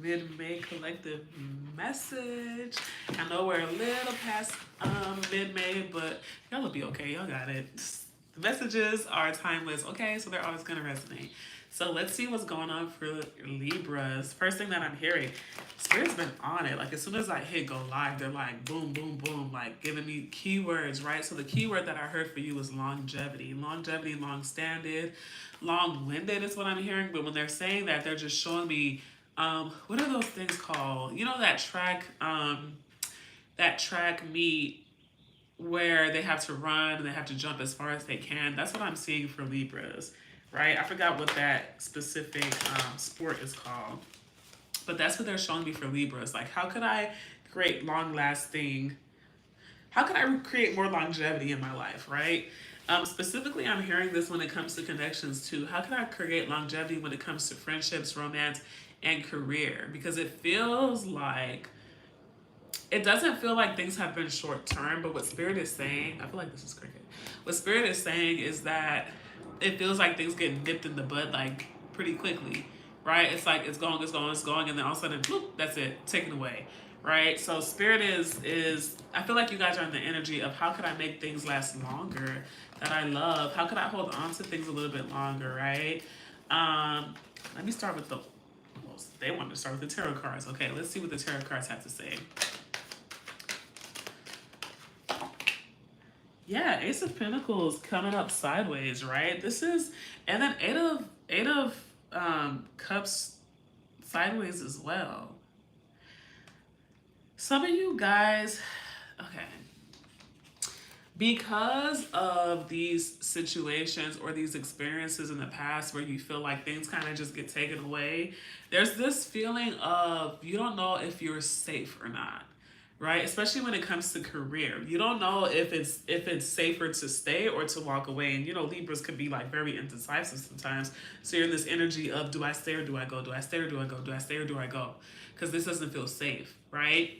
Mid-May collective message. I know we're a little past mid-May, but y'all will be okay. Y'all got it. The messages are timeless, okay? So they're always going to resonate. So let's see what's going on for Libras. First thing that I'm hearing, Spirit's been on it. Like as soon as I hit go live, they're like boom, boom, boom, like giving me keywords, right? So the keyword that I heard for you was longevity. Longevity, long-standing, long-winded is what I'm hearing. But when they're saying that, they're just showing me, what are those things called? You know that track meet where they have to run and they have to jump as far as they can. That's what I'm seeing for Libras, right? I forgot what that specific sport is called, but that's what they're showing me for Libras. Like, how could I create long-lasting? How can I create more longevity in my life, right? Specifically, I'm hearing this when it comes to connections too. How can I create longevity when it comes to friendships, romance, and career? Because it doesn't feel like things have been short term, but what Spirit is saying, I feel like this is cricket. What Spirit is saying is that it feels like things get nipped in the bud like pretty quickly, right? It's like it's going, it's going, it's going, and then all of a sudden, bloop, that's it, taken away, right? So Spirit is I feel like you guys are in the energy of how could I make things last longer that I love? How could I hold on to things a little bit longer, right? Let me start with they wanted to start with the tarot cards. Okay, let's see what the tarot cards have to say. Yeah, Ace of Pentacles coming up sideways, right? This is, and then Eight of Cups sideways as well. Some of you guys, okay, because of these situations or these experiences in the past where you feel like things kind of just get taken away, there's this feeling of you don't know if you're safe or not, right? Especially when it comes to career. You don't know if it's safer to stay or to walk away. And Libras could be like very indecisive sometimes. So you're in this energy of do I stay or do I go? Do I stay or do I go? Do I stay or do I go? Because this doesn't feel safe, right?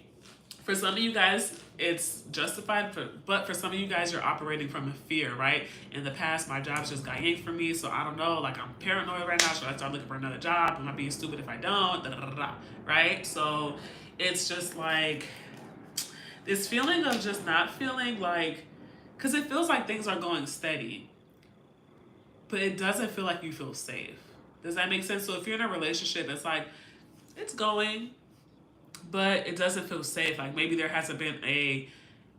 For some of you guys, it's justified, but for some of you guys, you're operating from a fear, right? In the past, my jobs just got yanked from me, so I don't know, like I'm paranoid right now. Should I start looking for another job? Am I being stupid if I don't? Da, da, da, da, right? So it's just like this feeling of just not feeling like, because it feels like things are going steady, but it doesn't feel like you feel safe. Does that make sense? So if you're in a relationship, it's like, it's going, but it doesn't feel safe. Like maybe there hasn't been a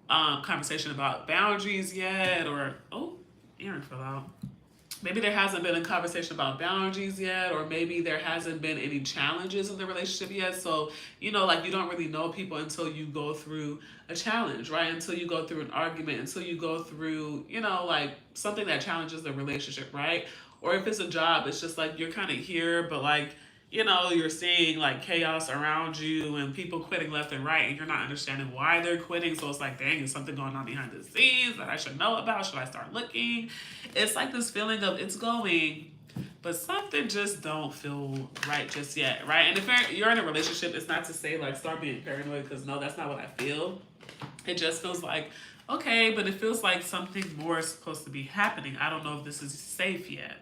conversation about boundaries yet, or, oh, Aaron fell out. Maybe there hasn't been a conversation about boundaries yet, or maybe there hasn't been any challenges in the relationship yet. So, like you don't really know people until you go through a challenge, right? Until you go through an argument, until you go through, like something that challenges the relationship, right? Or if it's a job, it's just like you're kind of here, but like, you're seeing like chaos around you and people quitting left and right, and you're not understanding why they're quitting. So it's like, dang, is something going on behind the scenes that I should know about? Should I start looking? It's like this feeling of it's going, but something just don't feel right just yet, right? And if you're in a relationship, it's not to say like start being paranoid, because no, that's not what I feel. It just feels like, okay, but it feels like something more is supposed to be happening. I don't know if this is safe yet.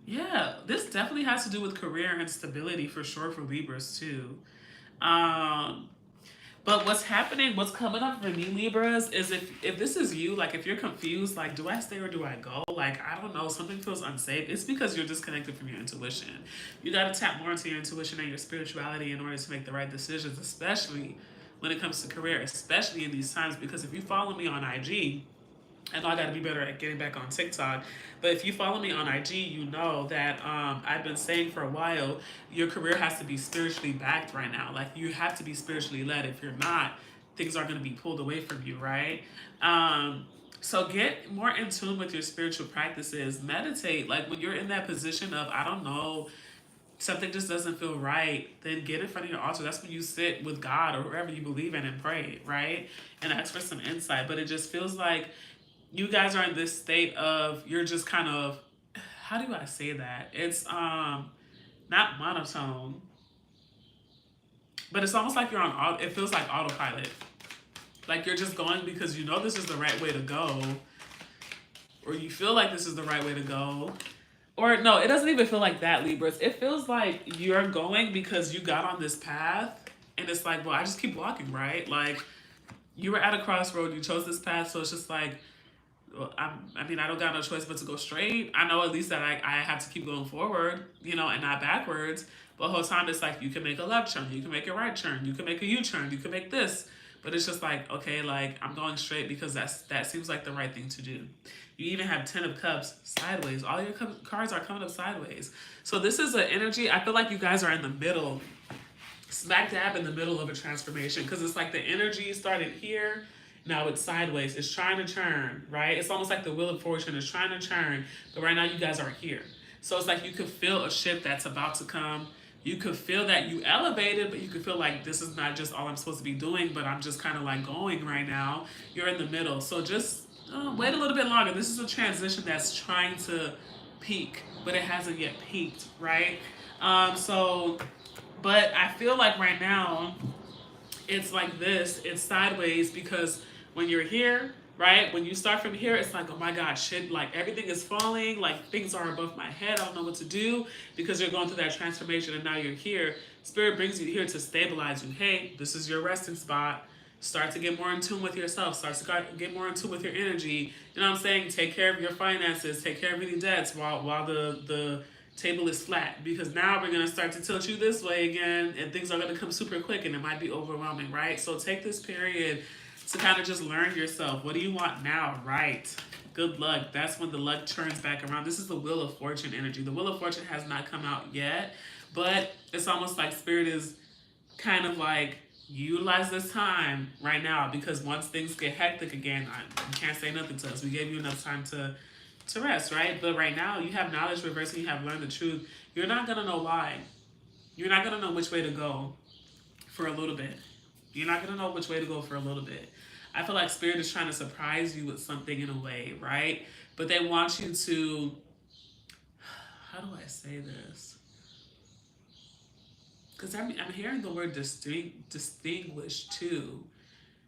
Yeah, this definitely has to do with career and stability for sure for Libras too. But what's coming up for me, Libras, is if this is you, like if you're confused, like do I stay or do I go? Like, I don't know, something feels unsafe. It's because you're disconnected from your intuition. You got to tap more into your intuition and your spirituality in order to make the right decisions, especially when it comes to career, especially in these times, because if you follow me on IG, and I got to be better at getting back on TikTok. But if you follow me on IG, you know that I've been saying for a while, your career has to be spiritually backed right now. Like you have to be spiritually led. If you're not, things are going to be pulled away from you, right? So get more in tune with your spiritual practices. Meditate. Like when you're in that position of, I don't know, something just doesn't feel right, then get in front of your altar. That's when you sit with God or whoever you believe in and pray, right? And ask for some insight. But it just feels like you guys are in this state of, you're just kind of, how do I say that? It's not monotone, but it's almost like you're on, it feels like autopilot. Like you're just going because you know this is the right way to go, or you feel like this is the right way to go, Or no, it doesn't even feel like that, Libras. It feels like you're going because you got on this path, and it's like, well, I just keep walking, right? Like you were at a crossroad, you chose this path, so it's just like, well, I mean, I don't got no choice but to go straight. I know at least that I have to keep going forward, and not backwards. But the whole time it's like you can make a left turn, you can make a right turn, you can make a U-turn, you can make this. But it's just like, okay, like I'm going straight because that seems like the right thing to do. You even have 10 of Cups sideways. All your cards are coming up sideways. So this is an energy. I feel like you guys are in the middle, smack dab in the middle of a transformation, because it's like the energy started here. Now it's sideways. It's trying to turn, right? It's almost like the Wheel of Fortune is trying to turn, but right now you guys are here. So it's like you could feel a shift that's about to come. You could feel that you elevated, but you could feel like this is not just all I'm supposed to be doing, but I'm just kind of like going right now. You're in the middle. So just wait a little bit longer. This is a transition that's trying to peak, but it hasn't yet peaked, right? But I feel like right now it's like this. It's sideways because when you're here, right? When you start from here, it's like, oh my God, shit, like everything is falling, like things are above my head. I don't know what to do because you're going through that transformation and now you're here. Spirit brings you here to stabilize you. Hey, this is your resting spot. Start to get more in tune with yourself. Start to get more in tune with your energy. You know what I'm saying? Take care of your finances. Take care of any debts while the table is flat, because now we're going to start to tilt you this way again and things are going to come super quick and it might be overwhelming, right? So take this period to kind of just learn yourself. What do you want now, right? Good luck. That's when the luck turns back around. This is the Wheel of Fortune energy. The Wheel of Fortune has not come out yet, but it's almost like Spirit is kind of like, utilize this time right now, because once things get hectic again, you can't say nothing to us. We gave you enough time to rest, right? But right now, you have knowledge reversing, you have learned the truth. You're not going to know why. You're not going to know which way to go for a little bit. You're not going to know which way to go for a little bit. I feel like Spirit is trying to surprise you with something in a way, right? But they want you to, how do I say this? Because I'm hearing the word distinguish too.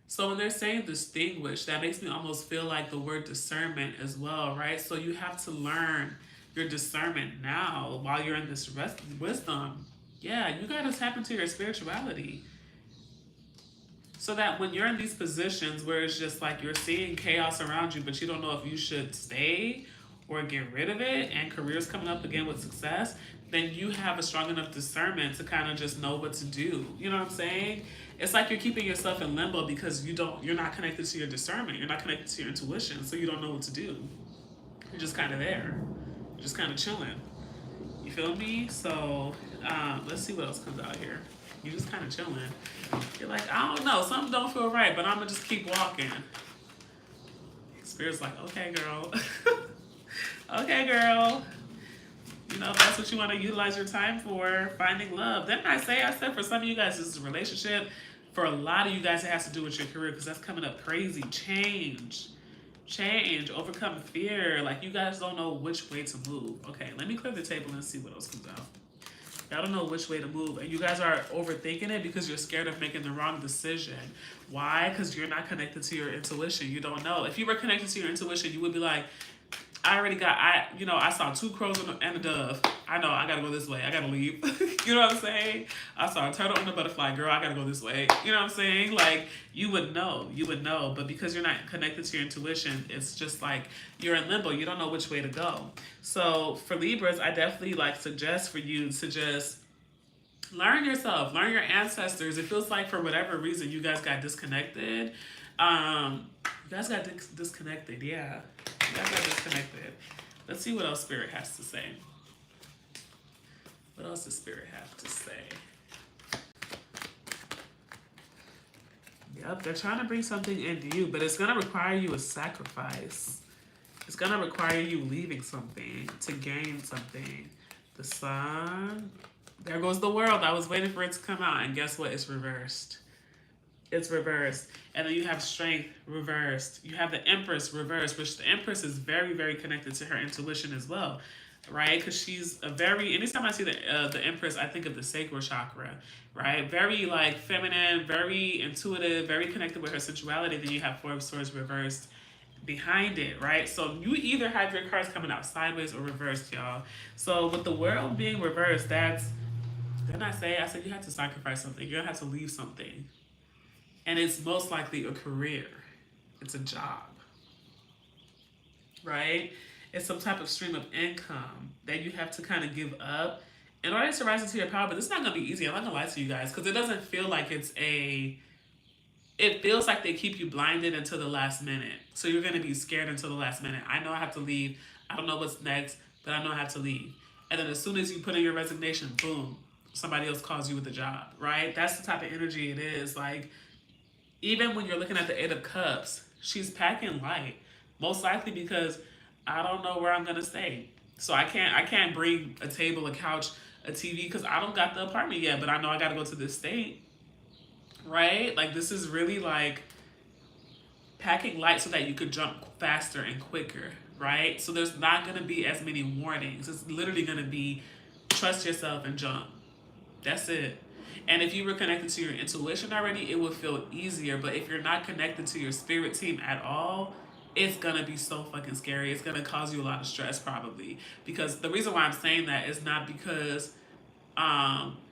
So when they're saying distinguish, that makes me almost feel like the word discernment as well, right? So you have to learn your discernment now while you're in this wisdom. Yeah, you got to tap into your spirituality. So that when you're in these positions where it's just like you're seeing chaos around you, but you don't know if you should stay or get rid of it, and careers coming up again with success, then you have a strong enough discernment to kind of just know what to do. You know what I'm saying? It's like you're keeping yourself in limbo because you're not connected to your discernment. You're not connected to your intuition, so you don't know what to do. You're just kind of there. You're just kind of chilling. You feel me? So let's see what else comes out here. You're just kind of chilling. You're like, I don't know, something don't feel right, but I'm gonna just keep walking. Spirit's like, okay, girl. Okay, girl. You know, if that's what you want to utilize your time for, finding love. Didn't I said for some of you guys, this is a relationship. For a lot of you guys, it has to do with your career, because that's coming up crazy. Change, overcome fear. Like, you guys don't know which way to move. Okay, let me clear the table and see what else comes out. Y'all don't know which way to move. And you guys are overthinking it because you're scared of making the wrong decision. Why? Because you're not connected to your intuition. You don't know. If you were connected to your intuition, you would be like, I saw 2 crows and a dove. I know, I gotta go this way. I gotta leave. You know what I'm saying? I saw a turtle and a butterfly. Girl, I gotta go this way. You know what I'm saying? Like, you would know. But because you're not connected to your intuition, it's just like you're in limbo. You don't know which way to go. So for Libras, I definitely suggest for you to just learn yourself, learn your ancestors. It feels like for whatever reason you guys got disconnected. You guys got disconnected, yeah. You guys got disconnected. Let's see what else Spirit has to say. What else does Spirit have to say? Yep, they're trying to bring something into you, but it's going to require you a sacrifice. It's going to require you leaving something to gain something. The Sun. There goes the World. I was waiting for it to come out, and guess what? It's reversed. It's reversed. And then you have Strength reversed. You have the Empress reversed, which the Empress is very, very connected to her intuition as well, right? Because she's anytime I see the Empress, I think of the sacral chakra, right? Very feminine, very intuitive, very connected with her sensuality. Then you have 4 of Swords reversed. behind it, right? So you either have your cards coming out sideways or reversed, y'all. So with the world being reversed, that's, didn't I say? I said you have to sacrifice something. You're gonna have to leave something. And it's most likely a career. It's a job, right? It's some type of stream of income that you have to kind of give up in order to rise into your power. But it's not gonna be easy. I'm not gonna lie to you guys, because it doesn't feel like it feels like they keep you blinded until the last minute. So you're going to be scared until the last minute. I know I have to leave. I don't know what's next, but I know I have to leave. And then as soon as you put in your resignation, boom, somebody else calls you with a job, right? That's the type of energy it is. Like, even when you're looking at the Eight of Cups, she's packing light. Most likely because I don't know where I'm going to stay. So I can't bring a table, a couch, a TV, because I don't got the apartment yet, but I know I got to go to this state. Right? Like, this is really like packing light so that you could jump faster and quicker, right? So there's not going to be as many warnings. It's literally going to be trust yourself and jump. That's it. And if you were connected to your intuition already, it would feel easier. But if you're not connected to your spirit team at all, it's going to be so fucking scary. It's going to cause you a lot of stress probably. Because the reason why I'm saying that is not because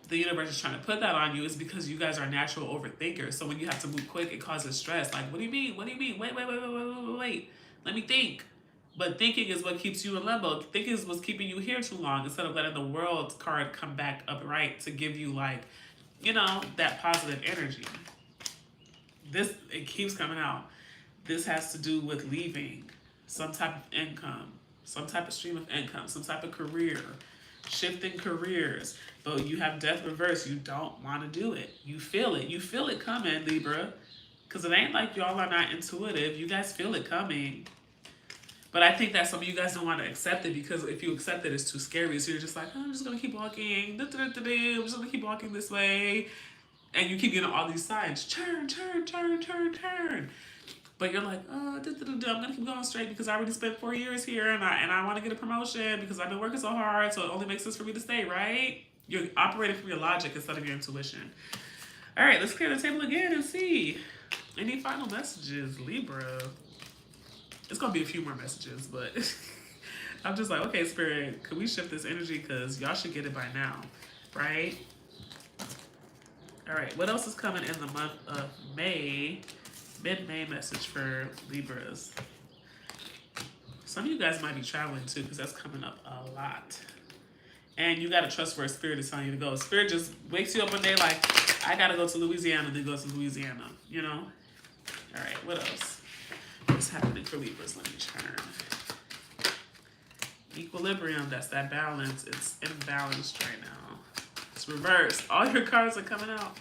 the universe is trying to put that on you, is because you guys are natural overthinkers. So when you have to move quick, it causes stress. Like, what do you mean? What do you mean? Wait. Let me think. But thinking is what keeps you in limbo. Thinking is what's keeping you here too long, instead of letting the world card come back upright to give you, like, you know, that positive energy. It keeps coming out. This has to do with leaving some type of income, some type of stream of income, some type of career, shifting careers. But you have death reverse. You don't want to do it. You feel it. You feel it coming, Libra. Because it ain't like y'all are not intuitive. You guys feel it coming. But I think that some of you guys don't want to accept it, because if you accept it, it's too scary. So you're just like, oh, I'm just going to keep walking. I'm just going to keep walking this way. And you keep getting all these signs. Turn. But you're like, oh, I'm going to keep going straight because I already spent 4 years here and I want to get a promotion because I've been working so hard. So it only makes sense for me to stay, right? You're operating from your logic instead of your intuition. All right, let's clear the table again and see. Any final messages, Libra? It's going to be a few more messages, but I'm just like, okay, Spirit, could we shift this energy? Because y'all should get it by now, right? All right, what else is coming in the month of May? Mid-May message for Libras. Some of you guys might be traveling too, because that's coming up a lot. And you got to trust where Spirit is telling you to go. Spirit just wakes you up one day like, I got to go to Louisiana, then go to Louisiana, you know? All right, what else? What's happening for Libras? Let me turn. Equilibrium, that's that balance. It's imbalanced right now. It's reversed. All your cards are coming out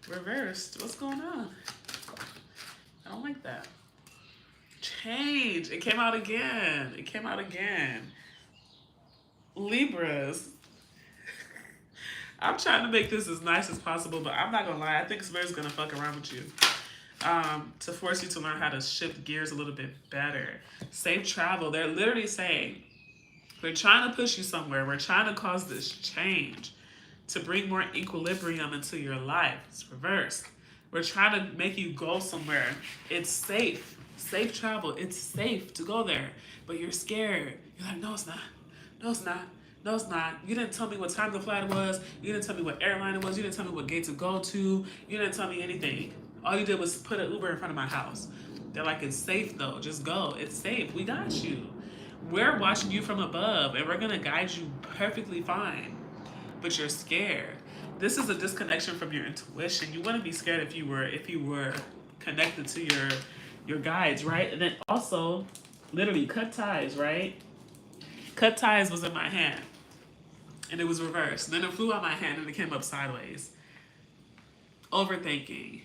reversed. What's going on? I don't like that. Change. It came out again. Libras. I'm trying to make this as nice as possible, but I'm not going to lie. I think Spirit's going to fuck around with you. To force you to learn how to shift gears a little bit better. Safe travel. They're literally saying, we're trying to push you somewhere. We're trying to cause this change to bring more equilibrium into your life. It's reversed. We're trying to make you go somewhere. It's safe. Safe travel. It's safe to go there. But you're scared. You're like, no, it's not. No, it's not. No, it's not. You didn't tell me what time the flight was. You didn't tell me what airline it was. You didn't tell me what gate to go to. You didn't tell me anything. All you did was put an Uber in front of my house. They're like, it's safe though. Just go. It's safe. We got you. We're watching you from above and we're going to guide you perfectly fine. But you're scared. This is a disconnection from your intuition. You wouldn't be scared if you were connected to your guides, right? And then also, literally, cut ties, right? Cut ties was in my hand. And it was reversed. Then it flew out my hand and it came up sideways. Overthinking.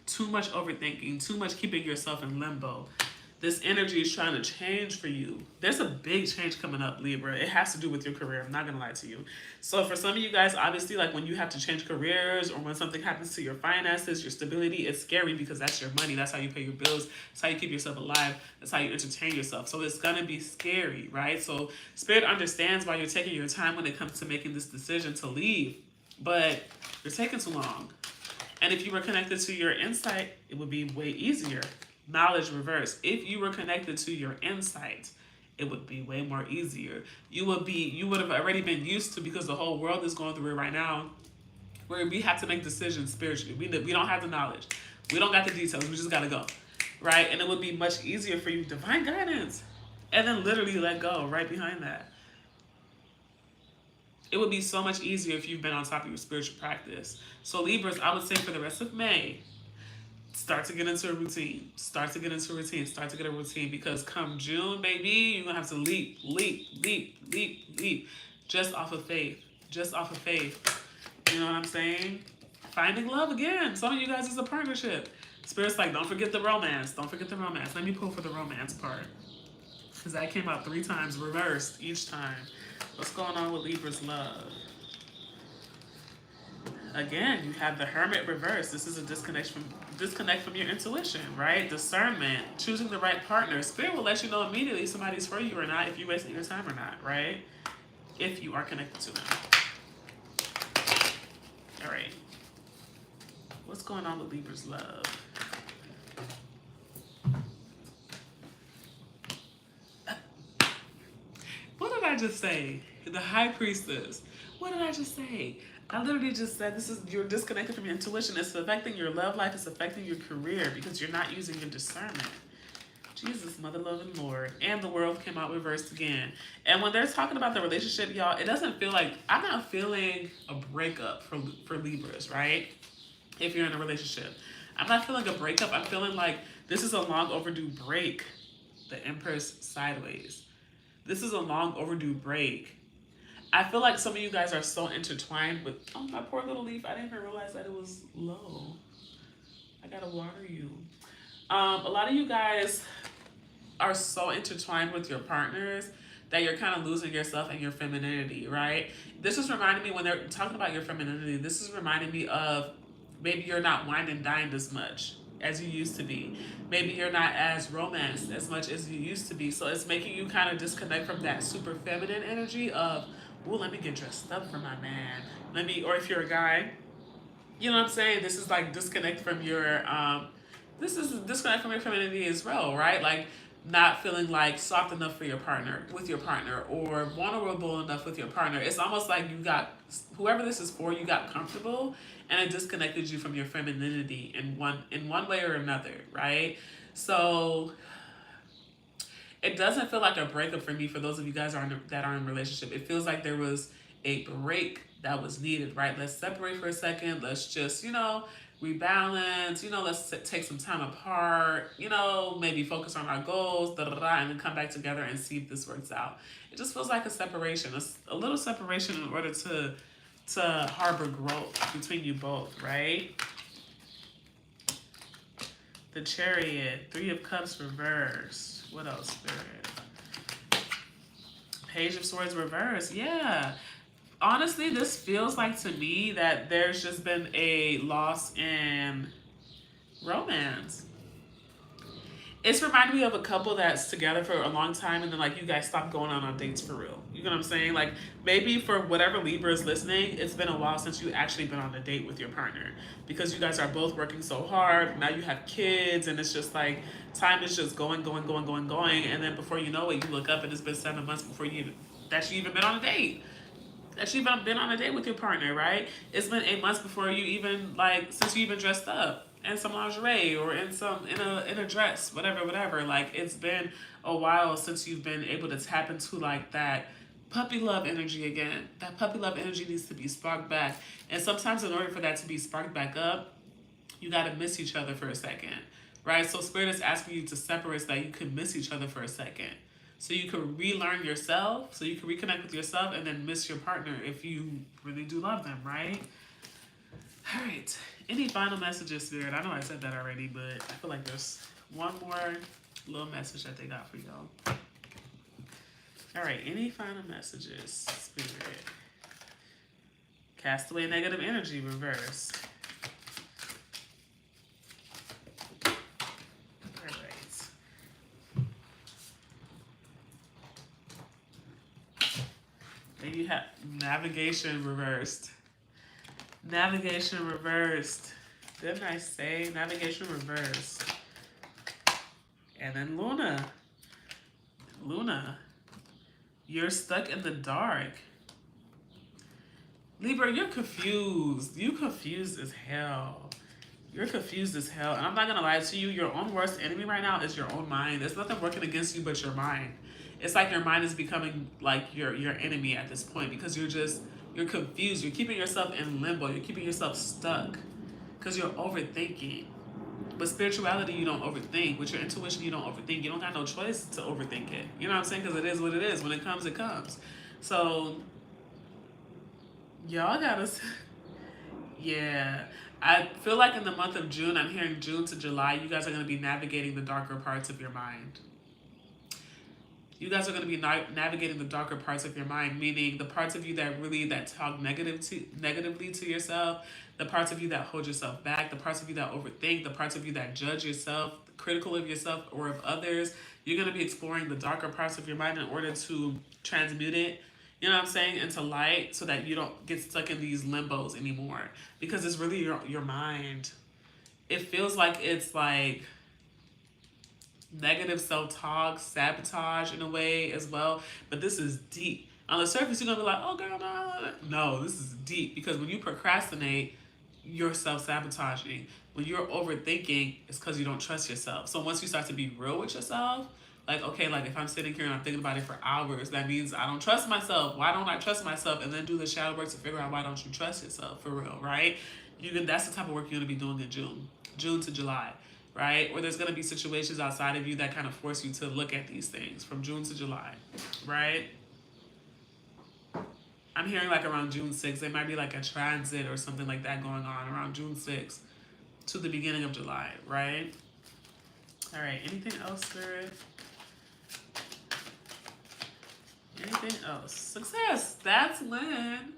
Too much overthinking. Too much keeping yourself in limbo. This energy is trying to change for you. There's a big change coming up, Libra. It has to do with your career. I'm not going to lie to you. So for some of you guys, obviously, like when you have to change careers or when something happens to your finances, your stability, it's scary because that's your money. That's how you pay your bills. That's how you keep yourself alive. That's how you entertain yourself. So it's going to be scary, right? So Spirit understands why you're taking your time when it comes to making this decision to leave. But you're taking too long. And if you were connected to your insight, it would be way easier. Knowledge reverse. If you were connected to your insight, it would be way more easier. You would have already been used to, because the whole world is going through it right now, where we have to make decisions spiritually. We don't have the knowledge. We don't got the details. We just got to go. Right? And it would be much easier for you, divine guidance. And then literally let go right behind that. It would be so much easier if you've been on top of your spiritual practice. So Libras, I would say for the rest of May, start to get into a routine. Start to get into a routine. Start to get a routine, because come June, baby, you're going to have to leap, leap, leap, leap, leap. Just off of faith. Just off of faith. You know what I'm saying? Finding love again. Some of you guys is a partnership. Spirit's like, don't forget the romance. Don't forget the romance. Let me pull for the romance part, because that came out 3 times reversed each time. What's going on with Libra's love? Again, you have the Hermit reverse. This is a disconnect from your intuition, right? Discernment, choosing the right partner. Spirit will let you know immediately if somebody's for you or not, if you're wasting your time or not, right? If you are connected to them. All right. What's going on with Libra's love? What did I just say? The High Priestess. What did I just say? I literally just said you're disconnected from your intuition. It's affecting your love life. It's affecting your career, because you're not using your discernment. Jesus, Mother, Love, and Lord. And the world came out reversed again. And when they're talking about the relationship, y'all, it doesn't feel like, I'm not feeling a breakup for Libras, right? If you're in a relationship. I'm not feeling a breakup. I'm feeling like this is a long overdue break. The Empress sideways. This is a long overdue break. I feel like some of you guys are so intertwined with, oh, my poor little leaf. I didn't even realize that it was low. I gotta water you. A lot of you guys are so intertwined with your partners that you're kind of losing yourself and your femininity, right? This is reminding me, when they're talking about your femininity, this is reminding me of maybe you're not wined and dined as much as you used to be. Maybe you're not as romanced as much as you used to be. So it's making you kind of disconnect from that super feminine energy of, ooh, let me get dressed up for my man. Or if you're a guy, you know what I'm saying? This is like disconnect from your, this is disconnect from your femininity as well, right? Like not feeling like soft enough for your partner, or vulnerable enough with your partner. It's almost like you got, whoever this is for, you got comfortable and it disconnected you from your femininity in one way or another, right? So it doesn't feel like a breakup for me. For those of you guys that are in a relationship, it feels like there was a break that was needed, right? Let's separate for a second. Let's just, rebalance, let's take some time apart, maybe focus on our goals, and then come back together and see if this works out. It just feels like a separation, a little separation, in order to harbor growth between you both, right? The Chariot, 3 of Cups reversed. What else, Spirit? Page of Swords reversed. Yeah. Honestly, this feels like to me that there's just been a loss in romance. It's reminding me of a couple that's together for a long time and then like you guys stopped going on dates for real. You know what I'm saying? Like maybe for whatever Libra is listening, it's been a while since you actually been on a date with your partner, because you guys are both working so hard. Now you have kids and it's just like time is just going. And then before you know it, you look up and it's been 7 months before you even been on a date. That you've been on a date with your partner, right? It's been 8 months before you even since you even dressed up in some lingerie or in a dress, whatever. Like it's been a while since you've been able to tap into like that puppy love energy again. That puppy love energy needs to be sparked back. And sometimes in order for that to be sparked back up, you gotta miss each other for a second, right? So Spirit is asking you to separate so that you can miss each other for a second. So you can relearn yourself, so you can reconnect with yourself and then miss your partner if you really do love them, right? All right. Any final messages, Spirit? I know I said that already, but I feel like there's one more little message that they got for y'all. All right. Any final messages, Spirit? Cast away negative energy, reverse. Then you have navigation reversed. Navigation reversed. Didn't I say navigation reversed? And then Luna. Luna, you're stuck in the dark. Libra, you're confused. You confused as hell. You're confused as hell. And I'm not going to lie to you. Your own worst enemy right now is your own mind. There's nothing working against you but your mind. It's like your mind is becoming like your enemy at this point because you're confused. You're keeping yourself in limbo. You're keeping yourself stuck because you're overthinking. But spirituality, you don't overthink. With your intuition, you don't overthink. You don't have no choice to overthink it. You know what I'm saying? Because it is what it is. When it comes, it comes. So, y'all gotta... Yeah. I feel like in the month of June, I'm hearing June to July, you guys are going to be navigating the darker parts of your mind. You guys are going to be navigating the darker parts of your mind, meaning the parts of you that talk negatively to yourself, the parts of you that hold yourself back, the parts of you that overthink, the parts of you that judge yourself, critical of yourself or of others. You're going to be exploring the darker parts of your mind in order to transmute it, you know what I'm saying, into light so that you don't get stuck in these limbos anymore. Because it's really your mind. It feels like it's like negative self-talk, sabotage in a way as well. But this is deep. On the surface, you're going to be like, oh, girl, no. No, this is deep. Because when you procrastinate, you're self-sabotaging. When you're overthinking, it's because you don't trust yourself. So once you start to be real with yourself, like, okay, like if I'm sitting here and I'm thinking about it for hours, that means I don't trust myself. Why don't I trust myself? And then do the shadow work to figure out why don't you trust yourself for real, right? That's the type of work you're going to be doing in June to July, right? Or there's going to be situations outside of you that kind of force you to look at these things from June to July, right? I'm hearing like around June 6th, there might be like a transit or something like that going on around June 6th to the beginning of July, right? All right, anything else, Spirit? Anything else? Success. That's Lynn.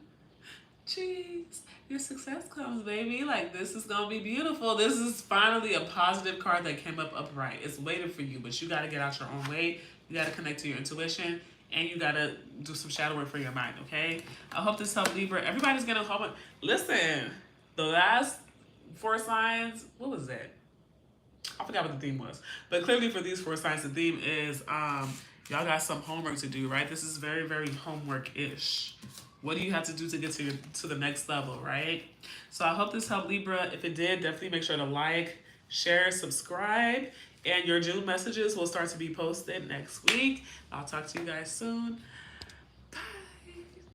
Jeez. Your success comes, baby. Like, this is going to be beautiful. This is finally a positive card that came up upright. It's waiting for you, but you got to get out your own way. You got to connect to your intuition, and you got to do some shadow work for your mind, okay? I hope this helped, Libra. Everybody's going to help. Listen, the last 4 signs, what was that? I forgot what the theme was. But clearly for these 4 signs, the theme is... y'all got some homework to do, right? This is very, very homework-ish. What do you have to do to get to the next level, right? So I hope this helped, Libra. If it did, definitely make sure to like, share, subscribe, and your June messages will start to be posted next week. I'll talk to you guys soon.